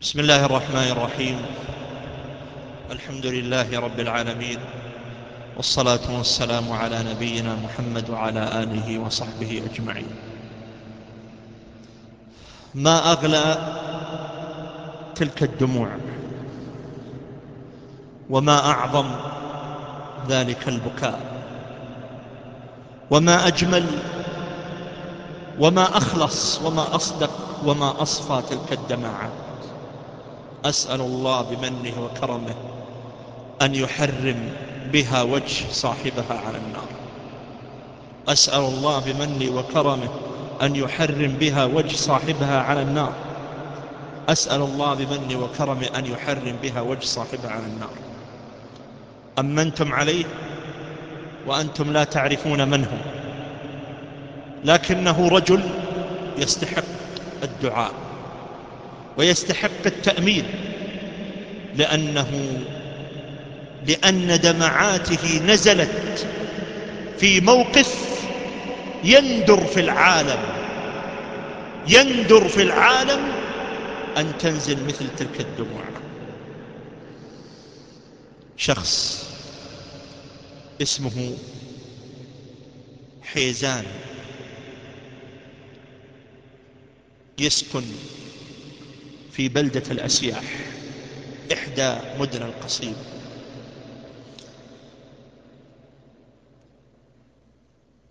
بسم الله الرحمن الرحيم. الحمد لله رب العالمين، والصلاة والسلام على نبينا محمد وعلى آله وصحبه أجمعين. ما أغلى تلك الدموع، وما أعظم ذلك البكاء، وما أجمل وما أخلص وما أصدق وما أصفى تلك الدماعات. أسأل الله بمنه وكرمه أن يحرم بها وجه صاحبها على النار. أسأل الله بمنه وكرمه أن يحرم بها وجه صاحبها على النار. أسأل الله بمنه وكرمه أن يحرم بها وجه صاحبها على النار. أمنتم عليه وأنتم لا تعرفون من هو، لكنه رجل يستحق الدعاء ويستحق التأمين، لأن دمعاته نزلت في موقف يندر في العالم أن تنزل مثل تلك الدموع. شخص اسمه حيزان، يسكن في بلدة الأسياح، إحدى مدن القصيم.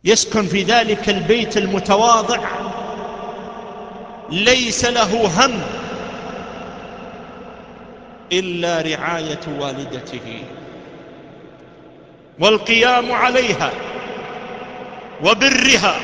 يسكن في ذلك البيت المتواضع، ليس له هم إلا رعاية والدته والقيام عليها وبرها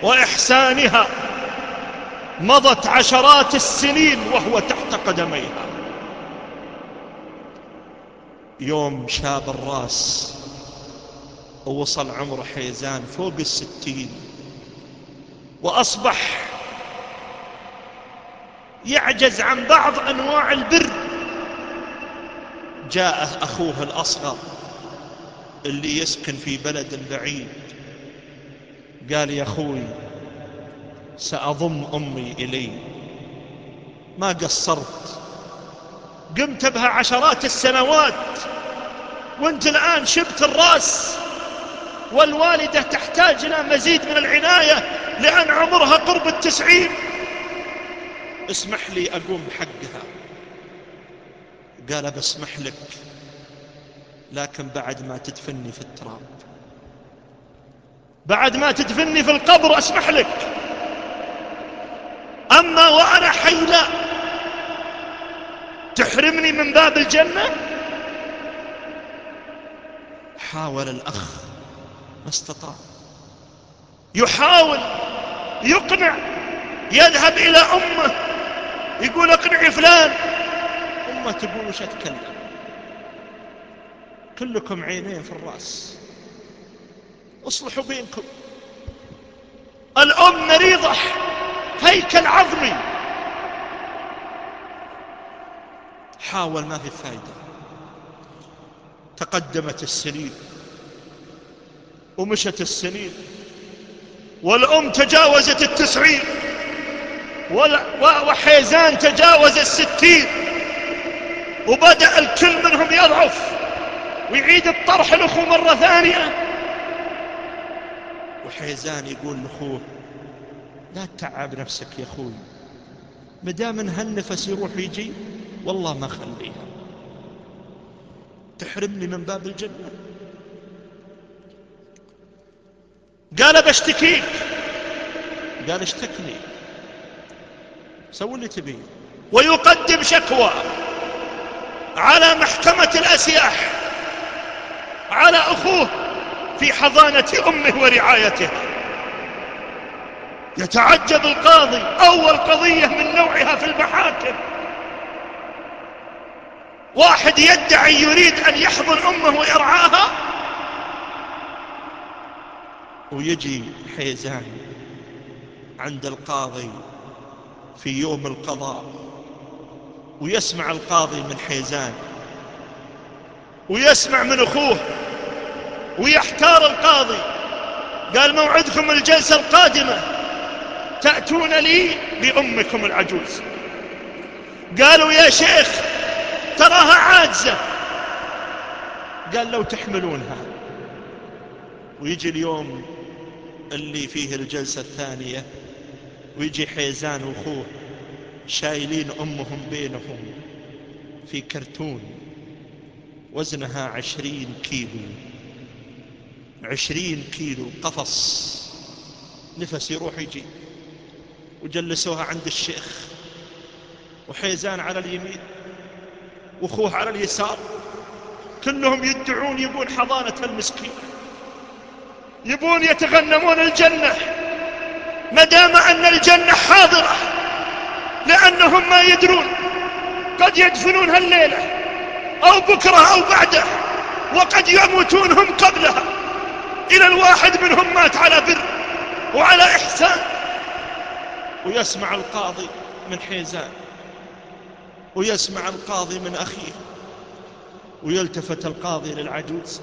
وإحسانها. مضت عشرات السنين وهو تحت قدميها. يوم شاب الراس ووصل عمر حيزان فوق 60، وأصبح يعجز عن بعض أنواع البر، جاءه أخوه الأصغر اللي يسكن في بلد بعيد، قال: يا أخوي، سأضم أمي إلي. ما قصرت، قمت بها عشرات السنوات، وانت الآن شبت الرأس، والوالدة تحتاج إلى مزيد من العناية لأن عمرها قرب 90. اسمح لي أقوم بحقها. قال: بسمح لك، لكن بعد ما تدفني في التراب، بعد ما تدفني في القبر أسمح لك، أما وأنا حي لا. تحرمني من باب الجنة. حاول الأخ ما استطاع، يحاول يقنع، يذهب إلى أمه يقول: اقنعي فلان. أمه تقول: وش أتكلم، كلكم عينين في الرأس، اصلحوا بينكم. الأم مريضة، هيكل عظمي. حاول، ما في فائدة. تقدمت السنين ومشت السنين، والأم تجاوزت 90، وحيزان تجاوز 60، وبدأ الكل منهم يضعف ويعيد الطرح لأخوه مرة ثانية. وحيزان يقول لأخوه: لا تتعب نفسك يا أخوي، مدام ان هالنفس يروح يجي والله ما خليها، تحرمني من باب الجنة. قال: بشتكيك. قال: اشتكني، سوي اللي تبيه. ويقدم شكوى على محكمة الأسياح على أخوه في حضانة أمه ورعايته. يتعجب القاضي، أول قضية من نوعها في المحاكم، واحد يدعي يريد أن يحضن أمه ويرعاها، ويجي حيزان عند القاضي في يوم القضاء، ويسمع القاضي من حيزان ويسمع من أخوه، ويحتار القاضي. قال: موعدكم الجلسة القادمة، تأتون لي بأمكم العجوز. قالوا يا شيخ تراها عاجزة. قال لو تحملونها. ويجي اليوم اللي فيه الجلسة الثانية، ويجي حيزان وأخوه شايلين أمهم بينهم في كرتون وزنها 20 كيلو، 20 كيلو قفص، نفس يروح يجي. وجلسوها عند الشيخ، وحيزان على اليمين وأخوه على اليسار، كلهم يدعون يبون حضانة المسكين، يبون يتغنمون الجنة، مدام أن الجنة حاضرة، لأنهم ما يدرون قد يدفنونها الليلة أو بكرة أو بعده، وقد يموتون هم قبلها. إلى الواحد منهم مات على بر وعلى إحسان. ويسمع القاضي من حيزان، ويسمع القاضي من أخيه، ويلتفت القاضي للعجوز: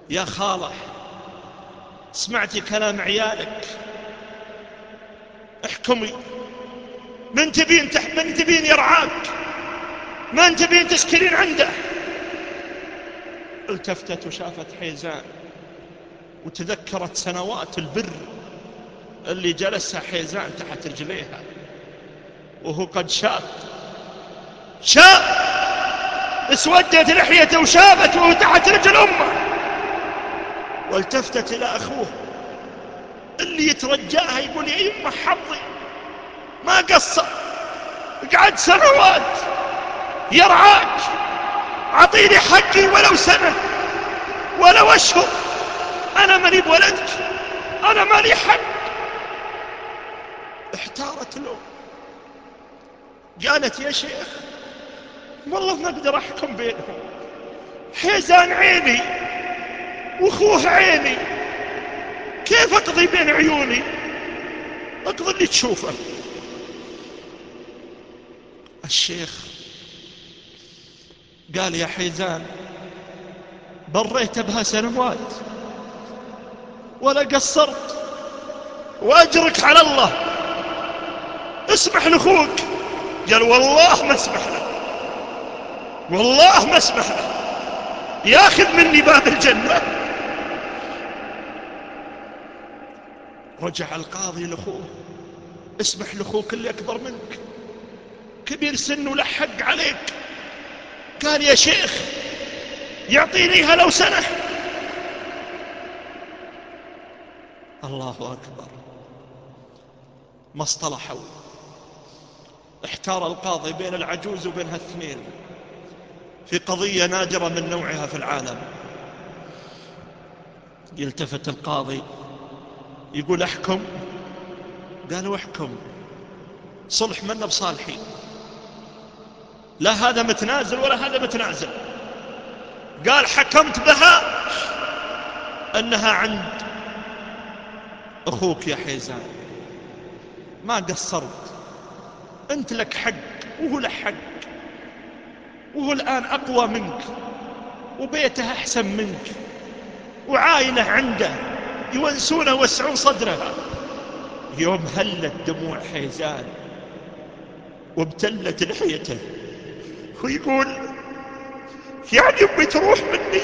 يا خالة، سمعتي كلام عيالك، احكمي، من تبين يرعاك، من تبين تسكنين عنده. التفتت وشافت حيزان، وتذكرت سنوات البر اللي جلسها حيزان تحت رجليها، وهو قد شاب اسودت لحيته وشابت وهو تحت رجل أمه. والتفتت إلى أخوه اللي يترجاها، يقول: يا يمه حظي ما قصر، قعد سنوات يرعاك، عطيني حقي ولو سنة ولو أشهر، أنا ماني بولدك، أنا مالي حق. احتارت له، قالت: يا شيخ والله ما أقدر أحكم بينهم، حيزان عيني وأخوه عيني، كيف أقضي بين عيوني؟ أقضي اللي تشوفه. الشيخ قال: يا حيزان بريت بها سنوات ولا قصرت، وأجرك على الله، اسمح لأخوك. قال: والله ما اسمح له، والله ما اسمح له، ياخذ مني باب الجنة. رجع القاضي لأخوه: اسمح لأخوك اللي أكبر منك، كبير سن وله حق عليك. قال: يا شيخ يعطينيها لو سنة. الله أكبر، ما اصطلحوا. احتار القاضي بين العجوز وبين هالاثنين في قضية نادرة من نوعها في العالم. يلتفت القاضي يقول: احكم. قالوا: احكم. صلح منا بصالحين، لا هذا متنازل ولا هذا متنازل. قال: حكمت بها أنها عند أخوك يا حيزان، ما قصرت، أنت لك حق وهو له حق، وهو الآن أقوى منك، وبيته أحسن منك، وعائلة عنده يونسونه ويوسعون صدرها. يوم هلت دموع حيزان وابتلت لحيته، ويقول: يعني أمي تروح مني؟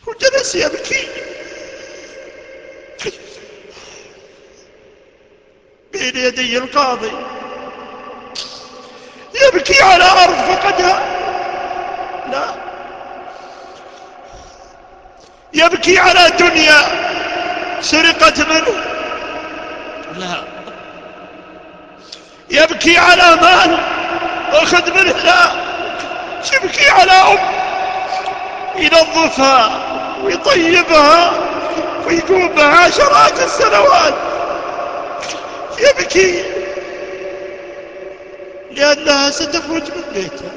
وجلس يبكي بين يدي القاضي، يبكي على أرض فقدها، لا، يبكي على دنيا سرقت منه، لا، يبكي على مال أخذ منه، لا، يبكي على أم ينظفها ويطيبها ويقوم بها عشرات السنوات، يبكي لأنها ستخرج من بيته.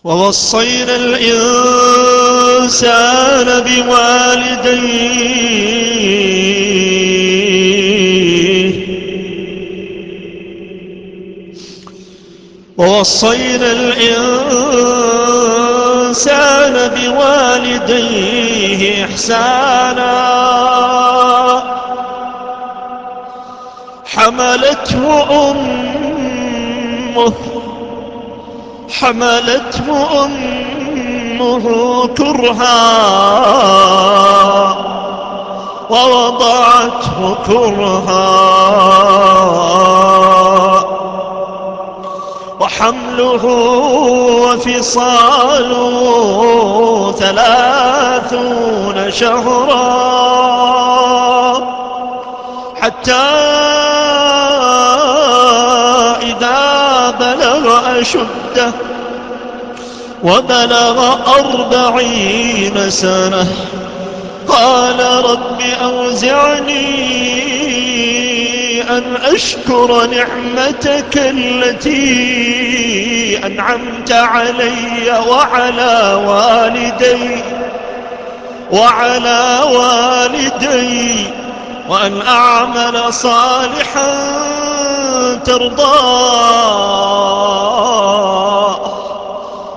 ووصينا الإنسان الإنسان بوالديه ووصينا الإنسان بوالديه إحسانا حملته أمه كرها ووضعته كرها وحمله وفصاله 30 شهرا حتى إذا بلغ أشده وبلغ 40 سنة قال رب أوزعني أن أشكر نعمتك التي أنعمت علي وعلى والدي وأن أعمل صالحا ترضاه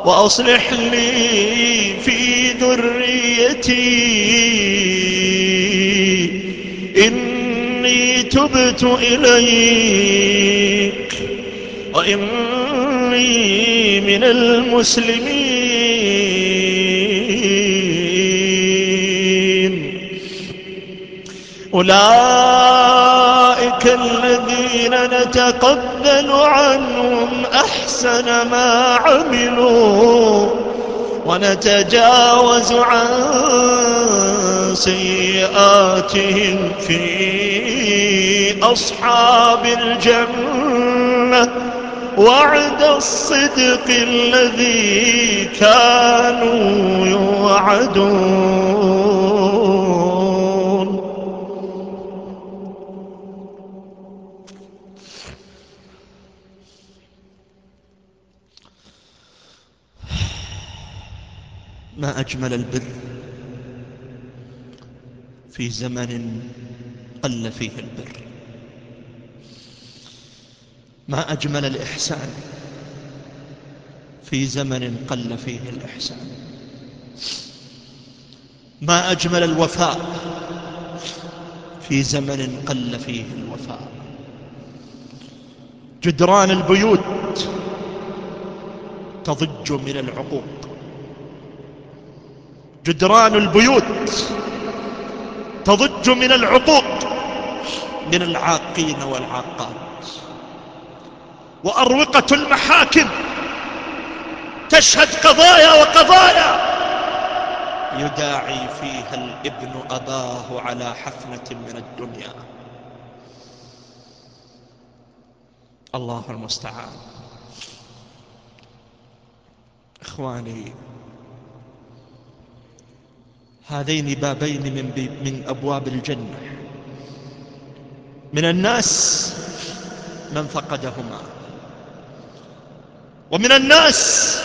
وأصلح لي في ذريتي إني تبت إليك وإني من المسلمين. أولئك الذين نتقبل عنهم أحسن ما عملوا ونتجاوز عن سيئاتهم في أصحاب الجنة وعد الصدق الذي كانوا يوعدون. ما أجمل البر في زمن قل فيه البر، ما أجمل الإحسان في زمن قل فيه الإحسان، ما أجمل الوفاء في زمن قل فيه الوفاء. جدران البيوت تضج من العقوق، جدران البيوت تضج من العقوق من العاقين والعاقات، وأروقة المحاكم تشهد قضايا وقضايا يداعي فيها الابن أباه على حفنة من الدنيا. الله المستعان. إخواني، هذين بابين من أبواب الجنة، من الناس من فقدهما، ومن الناس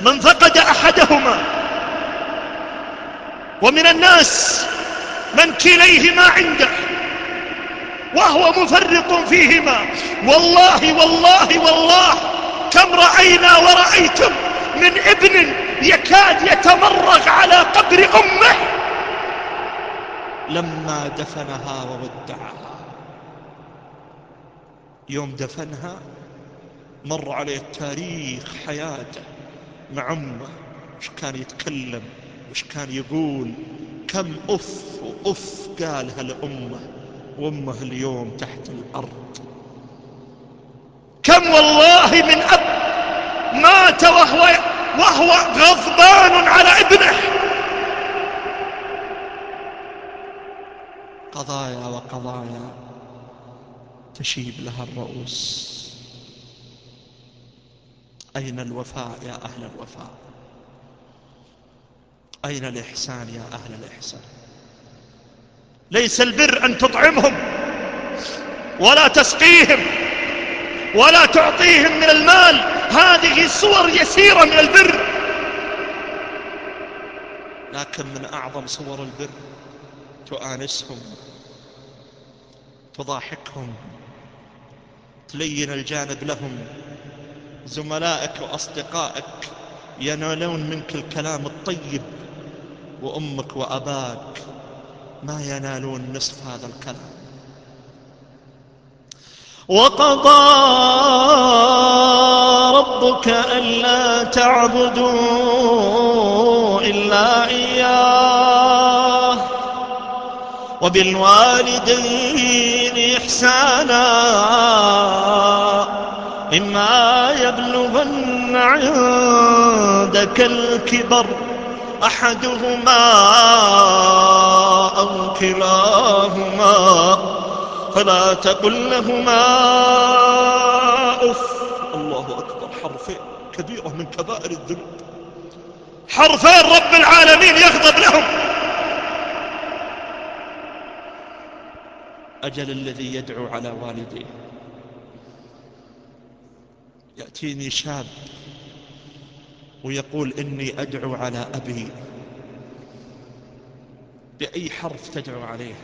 من فقد أحدهما، ومن الناس من كليهما عنده وهو مفرط فيهما. والله والله والله كم رأينا ورأيتم من ابن يكاد يتمرغ على قبر أمه لما دفنها وودعها. يوم دفنها مر عليه تاريخ حياته مع أمه، وش كان يتكلم، وش كان يقول، كم أف وأف قالها لأمه، وأمه اليوم تحت الأرض. كم والله من أب مات وهو غضبان على ابنه. قضايا وقضايا تشيب لها الرؤوس. أين الوفاء يا أهل الوفاء؟ أين الإحسان يا أهل الإحسان؟ ليس البر أن تطعمهم ولا تسقيهم ولا تعطيهم من المال، هذه صور يسيرة من البر. لكن من أعظم صور البر تؤانسهم، تضاحكهم، تلين الجانب لهم. زملائك وأصدقائك ينالون منك الكلام الطيب، وأمك وأباك ما ينالون نصف هذا الكلام. وقضى ربك ألا تعبدوا إلا إياه وبالوالدين إحسانا إما يبلغن عندك الكبر أحدهما أو كلاهما فلا تقل لهما أف. الله أكبر، حرفين كبيرة من كبائر الذنوب، حرفين رب العالمين يغضب لهم. أجل الذي يدعو على والديه. يأتيني شاب ويقول إني أدعو على أبي، بأي حرف تدعو عليه؟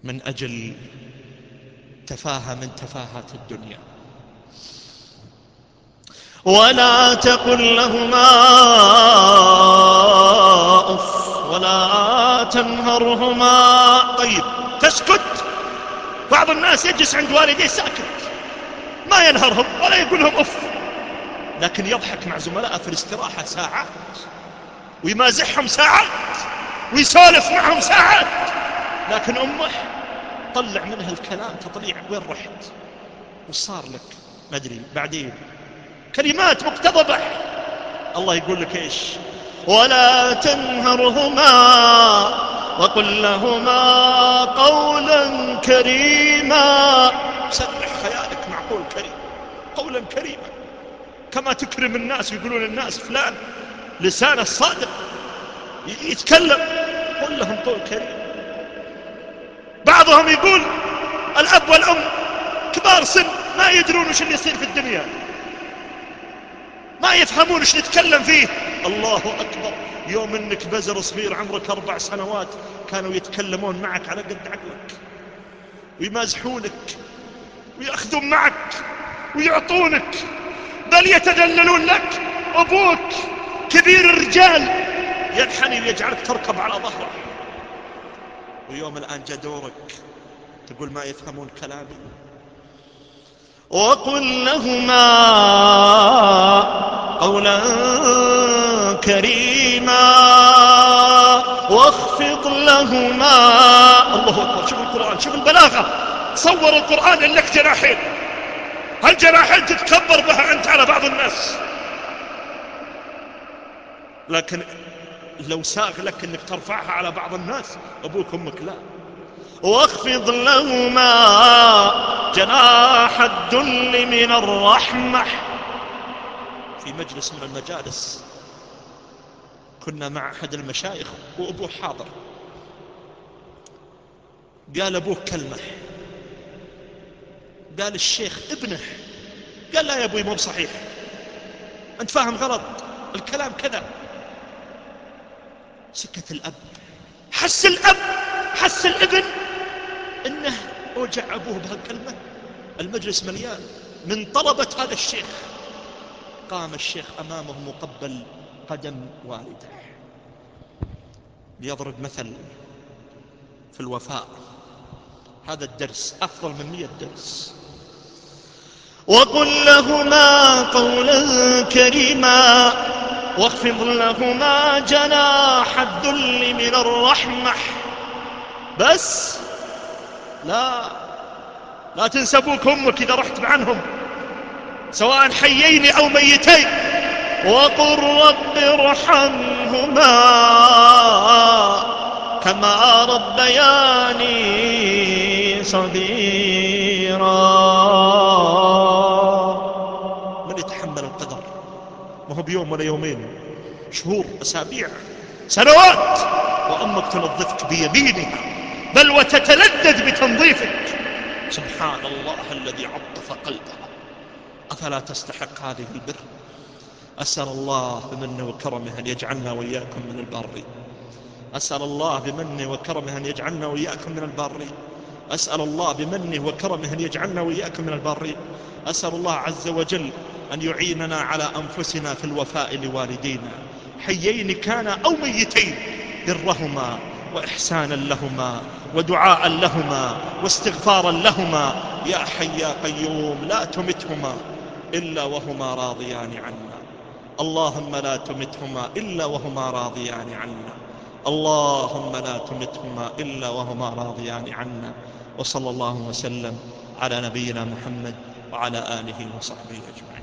من أجل تفاهة من تفاهات الدنيا. ولا تقل لهما أف ولا تنهرهما. طيب تسكت؟ بعض الناس يجلس عند والديه ساكت، ما ينهرهم ولا يقول لهم أف، لكن يضحك مع زملائه في الاستراحة ساعات، ويمازحهم ساعات، ويسولف معهم ساعات. لكن أمه طلع منها الكلام تطليع، وين رحت؟ وش صار لك؟ ما أدري، بعدين كلمات مقتضبة. الله يقول لك إيش؟ ولا تنهرهما وقل لهما قولا كريما. سرح خيالك مع قول كريم، قولا كريما، كما تكرم الناس ويقولون الناس فلان لسانه الصادق يتكلم، قل لهم قول كريم. بعضهم يقول الأب والأم كبار سن ما يدرون وش اللي يصير في الدنيا، ما يفهمون وش نتكلم فيه. الله أكبر، يوم انك بزر صغير عمرك 4 سنوات كانوا يتكلمون معك على قد عقلك، ويمازحونك ويأخذون معك ويعطونك، بل يتدللون لك. أبوك كبير الرجال ينحني ويجعلك تركب على ظهره، ويوم الآن جاء دورك تقول ما يفهمون كلامي. وقل لهما قولا كريما واخفض لهما. الله أكبر، شوف القرآن، شوف البلاغة. تصور القرآن إنك جناحين، هالجناحين تتكبر بها أنت على بعض الناس، لكن لو ساغ لك إنك ترفعها على بعض الناس أبوك أمك لا. واخفض لهما جناح الذل من الرحمة. في مجلس من المجالس كنا مع أحد المشايخ وأبوه حاضر، قال أبوه كلمة، قال الشيخ ابنه، قال لا يا أبوي مو بصحيح، أنت فاهم غلط، الكلام كذا. سكت الأب، حس الأب، حس الابن إنه أوجع أبوه بهالكلمة. المجلس مليان من طلبة هذا الشيخ. قام الشيخ أمامه مقبل قدم والده ليضرب مثل في الوفاء. هذا الدرس أفضل من 100 درس. وقل لهما قولا كريما واخفض لهما جناح الذل من الرحمة. بس لا تنسى أبوك وأمك إذا رحت عنهم، سواء حيين أو ميتين. وقل رب ارحمهما كما ربياني صغيرا. من يتحمل القدر؟ ما هو بيوم ولا يومين، شهور، أسابيع، سنوات، وأمك تنظفك بيمينها بل وتتلذذ بتنظيفك. سبحان الله الذي عطف قلبها. أفلا تستحق هذه البر؟ أسأل الله بمنه وكرمه أن يجعلنا وإياكم من البر. أسأل الله بمنه وكرمه أن يجعلنا وإياكم من البر. أسأل الله بمنه وكرمه أن يجعلنا وإياكم من البر. أسأل الله عز وجل أن يعيننا على أنفسنا في الوفاء لوالدينا، حيين كان أو ميتين، برهما وإحسانا لهما ودعاء لهما واستغفارا لهما. يا حي يا قيوم لا تمتهما إلا وهما راضيان عنا. اللهم لا تمتهما إلا وهما راضيان عنا. اللهم لا تمتهما إلا وهما راضيان عنا. وصلى الله وسلم على نبينا محمد وعلى آله وصحبه أجمعين.